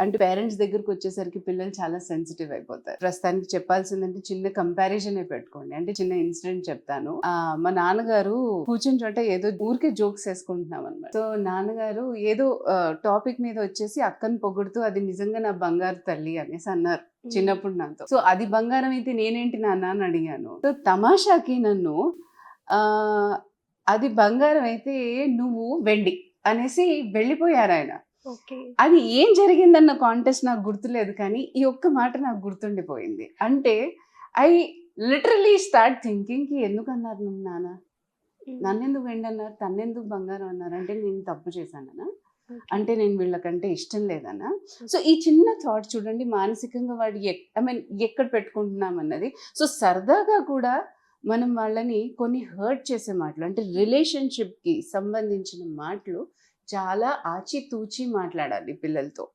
అంటే పేరెంట్స్ దగ్గరకు వచ్చేసరికి పిల్లలు చాలా సెన్సిటివ్ అయిపోతారు. ప్రస్తుతానికి చెప్పాల్సిందంటే చిన్న కంపారిజన్ పెట్టుకోండి. అంటే చిన్న ఇన్సిడెంట్ చెప్తాను. మా నాన్నగారు కూర్చుని చోట ఏదో ఊరికే జోక్స్ వేసుకుంటున్నాం అనమాట. సో నాన్నగారు ఏదో టాపిక్ మీద వచ్చేసి అక్కని పొగుడుతూ అది నిజంగా నా బంగారు తల్లి అనేసి అన్నారు చిన్నప్పుడు నాతో. సో అది బంగారం అయితే నేనేంటి నాన్న అని అడిగాను. సో తమాషాకి నన్ను ఆ అది బంగారం అయితే నువ్వు వెండి అనేసి వెళ్ళిపోయారు ఆయన. అది ఏం జరిగిందన్న కాంటెస్ట్ నాకు గుర్తులేదు, కానీ ఈ ఒక్క మాట నాకు గుర్తుండిపోయింది. అంటే ఐ లిటరలీ స్టార్ట్ థింకింగ్ కి ఎందుకు అన్నారు నువ్వు నాన్న, నన్నెందుకు వెండి అన్నారు, తన్నెందుకు బంగారం అన్నారు, అంటే నేను తప్పు చేశానన్నా, అంటే నేను వీళ్ళకంటే ఇష్టం లేదన్నా. సో ఈ చిన్న థాట్ చూడండి మానసికంగా వాడు ఐ మీన్ ఎక్కడ పెట్టుకుంటున్నాం అన్నది. సో సరదాగా కూడా మనం వాళ్ళని కొన్ని హర్ట్ చేసే మాటలు, అంటే రిలేషన్షిప్కి సంబంధించిన మాటలు చాలా ఆచితూచి మాట్లాడాలి పిల్లలతో.